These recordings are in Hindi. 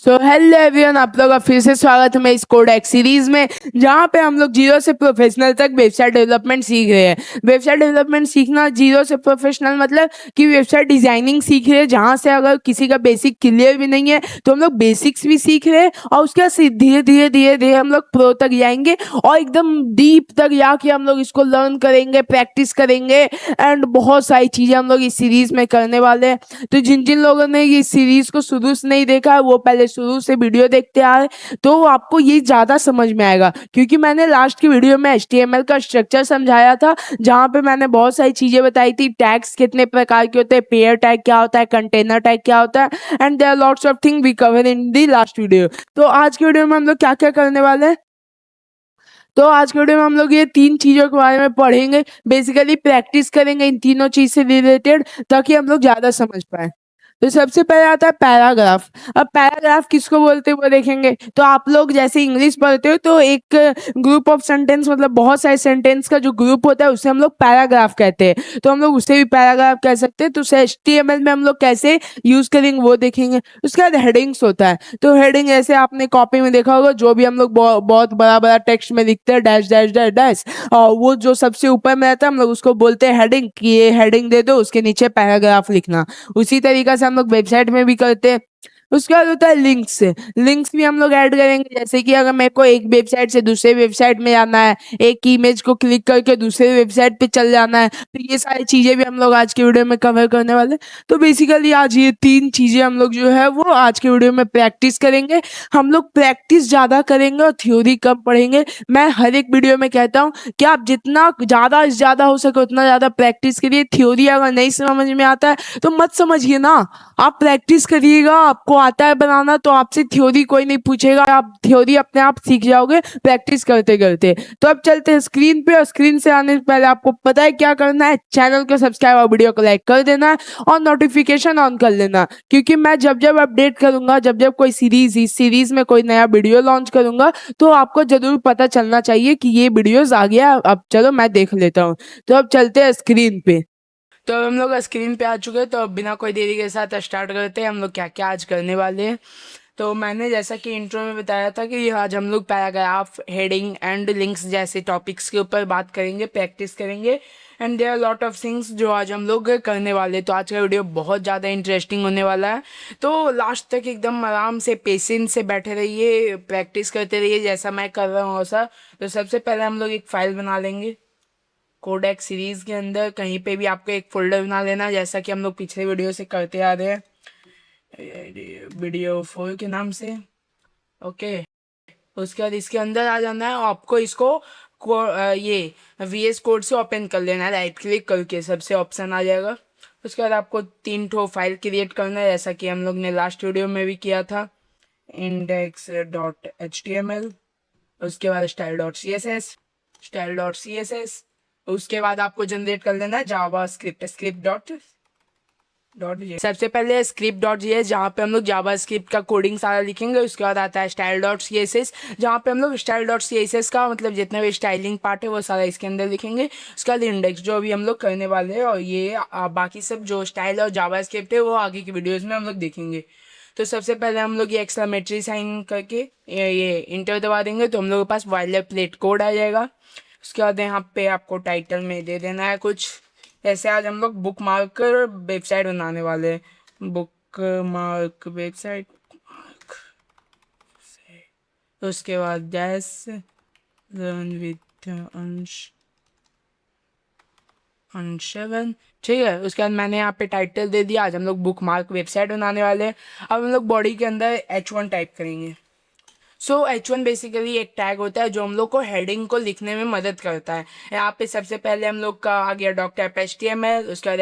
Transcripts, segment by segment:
सो हेलो एवरीवन, आप लोग का फिर से स्वागत है मैं इस कोडेक्स सीरीज में, जहाँ पे हम लोग जीरो से प्रोफेशनल तक वेबसाइट डेवलपमेंट सीख रहे हैं। वेबसाइट डेवलपमेंट सीखना, जीरो से प्रोफेशनल मतलब कि वेबसाइट डिजाइनिंग सीख रहे हैं, जहाँ से अगर किसी का बेसिक क्लियर भी नहीं है तो हम लोग बेसिक्स भी सीख रहे हैं और उसके बाद धीरे धीरे धीरे धीरे हम लोग प्रो तक जाएंगे और एकदम डीप तक जाके हम लोग इसको लर्न करेंगे, प्रैक्टिस करेंगे एंड बहुत सारी चीज़ें हम लोग इस सीरीज में करने वाले हैं। तो जिन जिन लोगों ने इस सीरीज को शुरू से नहीं देखा है वो पहले शुरू से वीडियो देखते आ रहे, तो आपको ये ज़्यादा समझ में आएगा, क्योंकि मैंने लास्ट की वीडियो में HTML का स्ट्रक्चर समझाया था, जहाँ पे मैंने बहुत सारी चीज़ें बताई थी। टैग्स कितने प्रकार के होते हैं, पेयर टैग क्या होता है, कंटेनर टैग क्या होता है, and there are lots of thing we cover in the last video. तो आज की वीडियो में हम लोग क्या क्या करने वाले हैं, तो आज के वीडियो में हम लोग ये तीन चीज़ों के बारे में पढ़ेंगे। बेसिकली प्रैक्टिस करेंगे इन तीनों चीज़ से रिलेटेड, ताकि हम लोग ज़्यादा समझ पाए। तो सबसे पहले आता है पैराग्राफ। अब पैराग्राफ किसको बोलते हैं वो देखेंगे। तो आप लोग जैसे इंग्लिश पढ़ते हो तो एक ग्रुप ऑफ सेंटेंस, मतलब बहुत सारे सेंटेंस का जो ग्रुप होता है उसे हम लोग पैराग्राफ कहते हैं। तो हम लोग उसे भी पैराग्राफ कह सकते हैं। तो HTML में हम लोग कैसे यूज करेंगे वो देखेंगे। उसके बाद हेडिंग्स होता है। तो हेडिंग ऐसे आपने कॉपी में देखा होगा, जो भी हम लोग बहुत बड़ा बड़ा टेक्स्ट में लिखते हैं, डैश डैश डैश डैश, और वो जो सबसे ऊपर में रहता है हम लोग उसको बोलते हैं हेडिंग, कि ये हेडिंग दे दो, उसके नीचे पैराग्राफ लिखना। उसी तरीका से हम लोग वेबसाइट में भी करते हैं। उसके बाद होता है लिंक्स। लिंक्स भी हम लोग ऐड करेंगे, जैसे कि अगर मेरे को एक वेबसाइट से दूसरे वेबसाइट में जाना है, एक इमेज को क्लिक करके दूसरे वेबसाइट पे चल जाना है, तो ये सारी चीज़ें भी हम लोग आज के वीडियो में कवर करने वाले हैं। तो बेसिकली आज ये तीन चीज़ें हम लोग जो है वो आज के वीडियो में प्रैक्टिस करेंगे। हम लोग प्रैक्टिस ज़्यादा करेंगे और थ्योरी कम पढ़ेंगे। मैं हर एक वीडियो में कहता हूँ कि आप जितना ज़्यादा से ज़्यादा हो सके उतना ज़्यादा प्रैक्टिस करिए। थ्योरी अगर नहीं समझ में आता है तो मत समझिए ना, आप प्रैक्टिस करिएगा। आपको आता है बनाना तो आपसे थ्योरी कोई नहीं पूछेगा, आप थ्योरी अपने आप सीख जाओगे प्रैक्टिस करते करते। तो अब चलते हैं स्क्रीन पे, और स्क्रीन से आने से पहले आपको पता है क्या करना है। चैनल को सब्सक्राइब और वीडियो को लाइक कर देना है और नोटिफिकेशन ऑन कर लेना, क्योंकि मैं जब जब अपडेट करूंगा, जब जब कोई सीरीज, इस सीरीज में कोई नया वीडियो लॉन्च करूंगा, तो आपको जरूर पता चलना चाहिए कि ये वीडियोस आ गया। अब चलो मैं देख लेता हूँ। तो अब चलते हैं स्क्रीन पे। तो अब हम लोग स्क्रीन पे आ चुके हैं, तो अब बिना कोई देरी के साथ स्टार्ट करते हैं हम लोग क्या क्या आज करने वाले हैं। तो मैंने जैसा कि इंट्रो में बताया था कि आज हम लोग पैराग्राफ, हेडिंग एंड लिंक्स जैसे टॉपिक्स के ऊपर बात करेंगे, प्रैक्टिस करेंगे, and there are lot of things जो आज हम लोग करने वाले हैं। तो आज का वीडियो बहुत ज़्यादा इंटरेस्टिंग होने वाला है, तो लास्ट तक एकदम आराम से पेशेंस से बैठे रहिए, प्रैक्टिस करते रहिए जैसा मैं कर रहा हूँ वैसा। तो सबसे पहले हम लोग एक फ़ाइल बना लेंगे कोडेक्स सीरीज़ के अंदर। कहीं पे भी आपको एक फ़ोल्डर बना लेना, जैसा कि हम लोग पिछले वीडियो से करते आ रहे हैं, वीडियो 4 के नाम से। ओके, उसके बाद इसके अंदर आ जाना है, आपको इसको ये VS कोड से ओपन कर लेना है, राइट क्लिक करके सबसे ऑप्शन आ जाएगा। उसके बाद आपको 3 ठो फाइल क्रिएट करना है, जैसा कि हम लोग ने लास्ट वीडियो में भी किया था। index.html, उसके बाद style.css, उसके बाद आपको जनरेट कर लेना है जावा स्क्रिप्ट डॉट सबसे पहले स्क्रिप्ट डॉट जी एस, जहाँ पे हम लोग जावा स्क्रिप्ट का कोडिंग सारा लिखेंगे। उसके बाद आता है style dot C S S, जहाँ पे हम लोग style dot C S S का मतलब जितने भी स्टाइलिंग पार्ट है वो सारा इसके अंदर लिखेंगे। उसके बाद इंडेक्स, जो अभी हम लोग करने वाले हैं, और ये बाकी सब जो स्टाइल और जावा स्क्रिप्ट है वो आगे की वीडियोज़ में हम लोग देखेंगे। तो सबसे पहले हम लोग ये एक्सक्लेमेटरी साइन करके ये इंटर दबा देंगे, तो हम लोग के पास वाइलर प्लेट कोड आ जाएगा। उसके बाद यहाँ पे आपको टाइटल में दे देना है कुछ ऐसे। आज हम लोग बुक मार्क वेबसाइट बनाने वाले हैं, बुक मार्क वेबसाइट। उसके बाद जैस लर्न विद अंशवन, ठीक है। उसके बाद मैंने यहाँ पे टाइटल दे दिया, आज हम लोग बुक मार्क वेबसाइट बनाने वाले हैं। अब हम लोग बॉडी के अंदर H1 टाइप करेंगे। सो H1 बेसिकली एक टैग होता है जो हम लोग को हेडिंग को लिखने में मदद करता है। यहाँ पे सबसे पहले हम लोग का आ गया डॉक्टर HTML। उसके बाद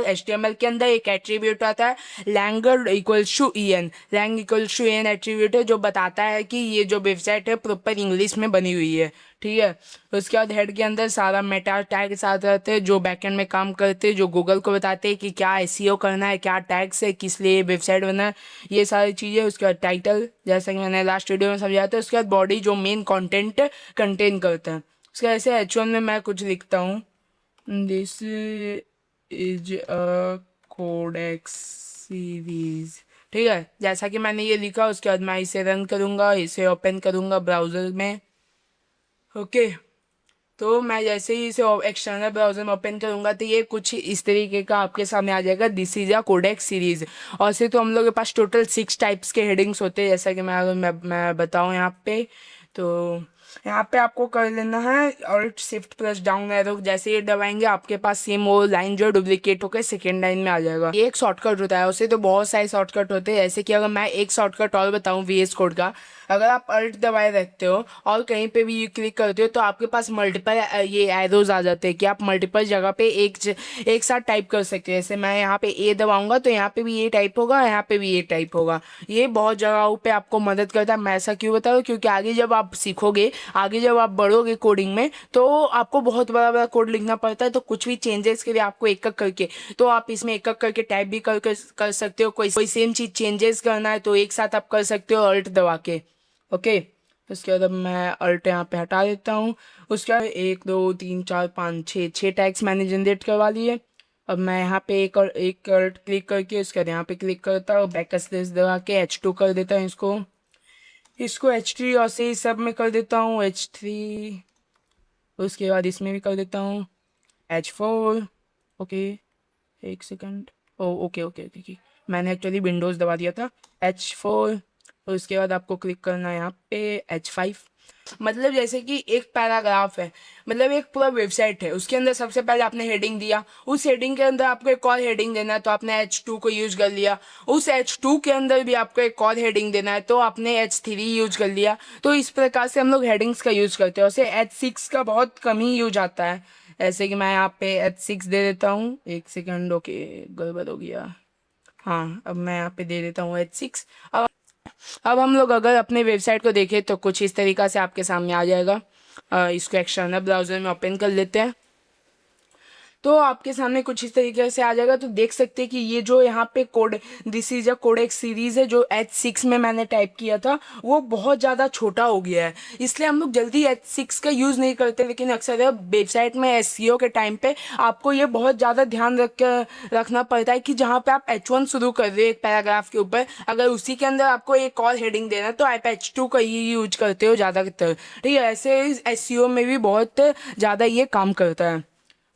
HTML के अंदर एक एट्रीब्यूट आता है lang equals to EN। Lang equals to EN attribute है जो बताता है कि ये जो वेबसाइट है प्रॉपर इंग्लिश में बनी हुई है, ठीक है। उसके बाद हेड के अंदर सारा मेटा टैग साथ रहते हैं जो बैकएंड में काम करते हैं, जो गूगल को बताते हैं कि क्या SEO करना है, क्या टैग्स है, किस लिए वेबसाइट बना है, ये सारी चीज़ें। उसके बाद टाइटल, जैसा कि मैंने लास्ट वीडियो में समझाया था। उसके बाद बॉडी, जो मेन कंटेंट कंटेन करता है। उसके ऐसे H1 में मैं कुछ लिखता हूँ, this is a codex series ठीक है, जैसा कि मैंने ये लिखा उसके बाद मैं इसे रन करूँगा, इसे ओपन करूँगा ब्राउज़र में। ओके, तो मैं जैसे ही इसे एक्सटर्नल ब्राउज़र में ओपन करूँगा तो ये कुछ इस तरीके का आपके सामने आ जाएगा, this is a codex series. और ऐसे तो हम लोग के पास टोटल 6 टाइप्स के हेडिंग्स होते हैं, जैसा कि मैं बताऊँ यहाँ पे। तो यहाँ पे आपको कर लेना है alt shift plus down arrow, जैसे ये दबाएंगे आपके पास सेम वो लाइन जो डुप्लीकेट होकर सेकेंड लाइन में आ जाएगा। ये एक शॉर्टकट होता है, उससे तो बहुत सारे शॉर्टकट होते हैं, जैसे कि अगर मैं एक शॉर्टकट और बताऊँ VS कोड का, अगर आप अल्ट दबाए रखते हो और कहीं पे भी क्लिक करते हो तो आपके पास मल्टीपल ये एरोज आ जाते हैं कि आप मल्टीपल जगह पे एक साथ टाइप कर सकते हो। जैसे मैं यहाँ पे ए दबाऊंगा तो यहाँ पे भी ये टाइप होगा, यहाँ पे भी ये टाइप होगा। ये बहुत जगहों पे आपको मदद करता है। मैं ऐसा क्यों बता रहा हूँ, क्योंकि आगे जब आप सीखोगे, आगे जब आप बढ़ोगे कोडिंग में, तो आपको बहुत बड़ा बड़ा कोड लिखना पड़ता है। तो कुछ भी चेंजेस के लिए आपको एक एक करके, तो आप इसमें एक एक करके टाइप भी कर सकते हो। कोई सेम चीज़ चेंजेस करना है तो एक साथ आप कर सकते हो अल्ट दबा के। ओके, उसके बाद अब मैं अल्ट यहाँ पे हटा देता हूँ। उसके बाद 1 2 3 4 5 6 टैग्स मैंने जनरेट करवा लिए। अब मैं यहाँ पे एक अल्ट क्लिक करके उसके बाद यहाँ पे क्लिक करता हूँ, बैक स्लैश दबा के H2 कर देता हूँ इसको H3 और से सब में कर देता हूँ H3। उसके बाद इसमें भी कर देता हूँ H4। ओके, एक सेकंड। ओ ओके ओके ओके, मैंने एक्चुअली विंडोज़ दबा दिया था। H4, और उसके बाद आपको क्लिक करना है यहाँ पे H5। मतलब जैसे कि एक पैराग्राफ है, मतलब एक पूरा वेबसाइट है, उसके अंदर सबसे पहले आपने हेडिंग दिया, उस हेडिंग के अंदर आपको एक और हेडिंग देना है तो आपने H2 को यूज कर लिया। उस H2 के अंदर भी आपको एक और हेडिंग देना है तो आपने H3 यूज कर लिया। तो इस प्रकार से हम लोग हेडिंग्स का यूज करते हैं। उसे H6 का बहुत कम ही यूज आता है। ऐसे कि मैं यहाँ पे H6 दे देता हूँ, एक सेकंड। ओके, गड़बड़ हो गया। हाँ, अब मैं यहाँ पे दे देता हूँ H6। अब हम लोग अगर अपने वेबसाइट को देखें तो कुछ इस तरीक़ा से आपके सामने आ जाएगा। इसको एक्सटर्नल ब्राउज़र में ओपन कर लेते हैं तो आपके सामने कुछ इस तरीके से आ जाएगा। तो देख सकते हैं कि ये जो यहाँ पे code, this is a codex series है, जो H6 में मैंने टाइप किया था वो बहुत ज़्यादा छोटा हो गया है, इसलिए हम लोग जल्दी H6 का यूज़ नहीं करते। लेकिन अक्सर वेबसाइट में SEO के टाइम पे आपको ये बहुत ज़्यादा ध्यान रखना पड़ता है कि जहाँ पे आप H1 शुरू कर रहे हो एक पैराग्राफ के ऊपर, अगर उसी के अंदर आपको एक और हेडिंग देना है तो आप H2 का ही यूज करते हो ज़्यादातर। ठीक है, ऐसे SEO में भी बहुत ज़्यादा ये काम करता है।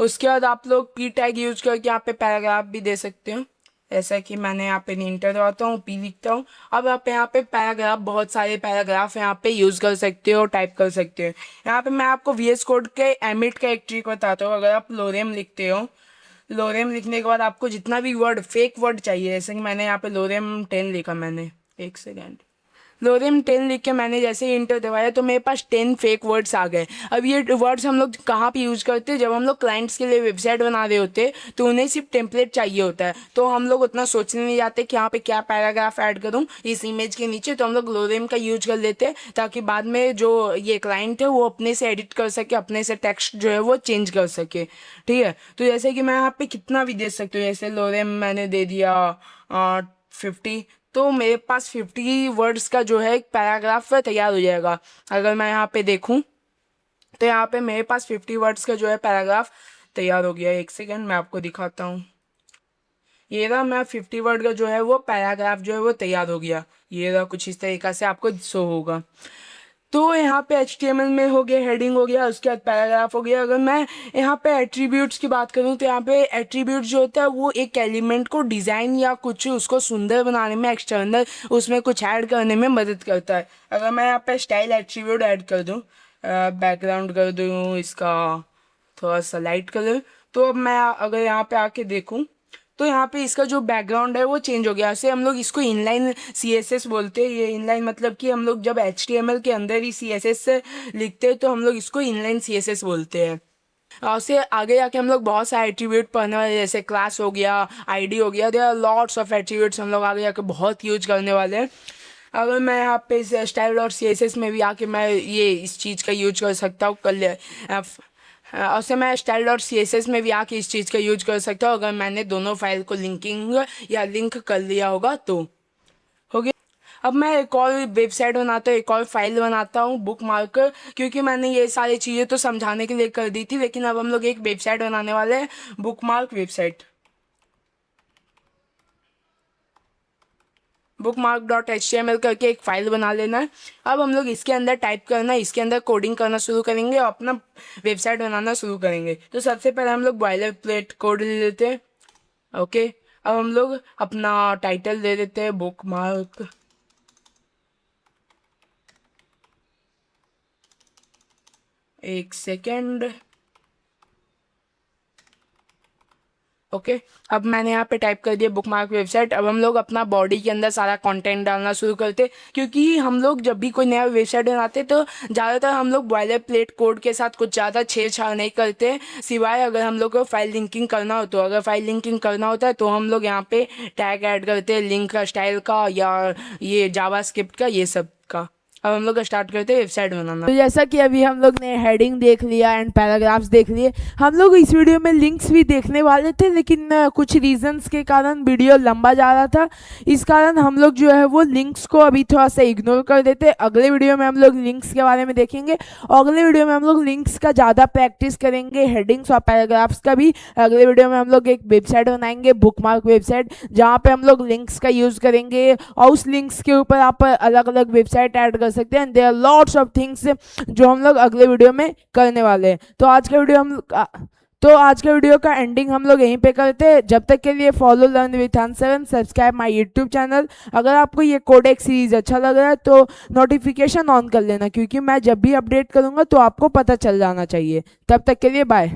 उसके बाद आप लोग पी टैग यूज करके यहाँ पे पैराग्राफ भी दे सकते हो, ऐसा कि मैंने यहाँ पे इंटर दबाता हूँ, पी लिखता हूँ। अब आप यहाँ पे पैराग्राफ, बहुत सारे पैराग्राफ यहाँ पे यूज कर सकते हो, टाइप कर सकते हो। यहाँ पे मैं आपको VS कोड के एमिट का एक ट्रिक बताता हूँ। अगर आप लोरेम लिखते हो, लोरेम लिखने के बाद आपको जितना भी वर्ड, फेक वर्ड चाहिए, जैसे कि मैंने यहाँ पे लोरेम 10 लिखा, मैंने एक सेकेंड, लोरेम 10 लिख के मैंने जैसे ही इंटर दबाया तो मेरे पास 10 फेक वर्ड्स आ गए। अब ये वर्ड्स हम लोग कहाँ पे यूज़ करते हैं, जब हम लोग क्लाइंट्स के लिए वेबसाइट बना रहे होते हैं तो उन्हें सिर्फ टेम्पलेट चाहिए होता है, तो हम लोग उतना सोचने नहीं जाते कि यहाँ पे क्या पैराग्राफ ऐड करूँ इस इमेज के नीचे, तो हम लोग लोरेम का यूज कर लेते हैं ताकि बाद में जो ये क्लाइंट है वो अपने से एडिट कर सके, अपने से टेक्स्ट जो है वो चेंज कर सके। ठीक है, तो जैसे कि मैं यहाँ पे कितना भी दे सकती हूँ, जैसे लोरेम मैंने दे दिया 50, तो मेरे पास 50 वर्ड्स का जो है एक पैराग्राफ तैयार हो जाएगा। अगर मैं यहाँ पे देखूँ तो यहाँ पे मेरे पास 50 वर्ड्स का जो है पैराग्राफ तैयार हो गया है। एक सेकेंड, मैं आपको दिखाता हूँ। ये रहा, मैं 50 वर्ड का जो है वो पैराग्राफ जो है वो तैयार हो गया। ये रहा, कुछ इस तरीक़ा से आपको शो होगा। तो यहाँ पे HTML में हो गया, हेडिंग हो गया, उसके बाद पैराग्राफ हो गया। अगर मैं यहाँ पे एट्रीब्यूट्स की बात करूँ तो यहाँ पे एट्रीब्यूट्स जो होता है वो एक एलिमेंट को डिज़ाइन या कुछ उसको सुंदर बनाने में, एक्सटर्नल उसमें कुछ ऐड करने में मदद करता है। अगर मैं यहाँ पे स्टाइल एट्रीब्यूट ऐड कर दूँ, बैकग्राउंड कर दूँ इसका थोड़ा सा लाइट कलर, तो अब मैं अगर यहाँ पे आके देखूँ तो यहाँ पे इसका जो बैकग्राउंड है वो चेंज हो गया। ऐसे हम लोग इसको इनलाइन CSS बोलते हैं। ये इनलाइन मतलब कि हम लोग जब HTML के अंदर ही CSS से लिखते हैं तो हम लोग इसको इनलाइन CSS बोलते हैं। और उससे आगे जाके हम लोग बहुत सारे एट्रीब्यूट पढ़ने वाले, जैसे क्लास हो गया, ID हो गया, there are lots of attributes हम लोग आगे जाके बहुत यूज करने वाले हैं। अगर मैं यहाँ पे स्टाइल और CSS में भी आके मैं ये इस चीज़ का यूज कर सकता हूँ, और से मैं स्टाइल डॉट CSS में भी आके इस चीज़ का यूज कर सकता हूँ अगर मैंने दोनों फाइल को लिंकिंग या लिंक कर लिया होगा तो। हो गया। अब मैं एक और वेबसाइट बनाता हूँ, एक और फाइल बनाता हूँ बुक मार्क, क्योंकि मैंने ये सारी चीज़ें तो समझाने के लिए कर दी थी, लेकिन अब हम लोग एक वेबसाइट बनाने वाले हैं, बुक मार्क वेबसाइट। bookmark.html करके एक फाइल बना लेना है। अब हम लोग इसके अंदर टाइप करना है, इसके अंदर कोडिंग करना शुरू करेंगे और अपना वेबसाइट बनाना शुरू करेंगे। तो सबसे पहले हम लोग बॉयलर प्लेट कोड ले लेते हैं। ओके, अब हम लोग अपना टाइटल दे देते हैं बुक मार्क। एक सेकेंड। ओके, अब मैंने यहाँ पे टाइप कर दिया बुक मार्क वेबसाइट। अब हम लोग अपना बॉडी के अंदर सारा कंटेंट डालना शुरू करते, क्योंकि हम लोग जब भी कोई नया वेबसाइट बनाते तो ज़्यादातर हम लोग बॉयलर प्लेट कोड के साथ कुछ ज़्यादा छेड़छाड़ नहीं करते, सिवाय अगर हम लोग को फाइल लिंकिंग करना हो। तो अगर फाइल लिंकिंग करना होता है तो हम लोग यहाँ पे टैग ऐड करते हैं, लिंक का, स्टाइल का, या ये जावास्क्रिप्ट का, ये सब का। अब हम लोग स्टार्ट करते हैं वेबसाइट बनाना। तो जैसा कि अभी हम लोग ने हेडिंग देख लिया एंड पैराग्राफ्स देख लिए, हम लोग इस वीडियो में लिंक्स भी देखने वाले थे, लेकिन कुछ रीजंस के कारण वीडियो लंबा जा रहा था। इस कारण हम लोग जो है वो लिंक्स को अभी थोड़ा सा इग्नोर कर देते। अगले वीडियो में हम लोग लिंक्स के बारे में देखेंगे और अगले वीडियो में हम लोग लिंक्स का ज़्यादा प्रैक्टिस करेंगे, हेडिंग्स और पैराग्राफ्स का भी। अगले वीडियो में हम लोग एक वेबसाइट बनाएंगे, बुकमार्क वेबसाइट, जहाँ पे हम लोग लिंक्स का यूज़ करेंगे और उस लिंक्स के ऊपर आप अलग अलग वेबसाइट ऐड कर सकते हैं। There are lots of things जो हम लोग अगले वीडियो में करने वाले हैं। तो आज का वीडियो का एंडिंग हम लोग यहीं पे करते हैं। जब तक के लिए फॉलो लर्न विथ हंस7, सब्सक्राइब माय यूट्यूब चैनल। अगर आपको ये कोडेक्स सीरीज अच्छा लग रहा है तो नोटिफिकेशन ऑन कर लेना, क्योंकि मैं जब भी अपडेट करूँगा तो आपको पता चल जाना चाहिए। तब तक के लिए बाय।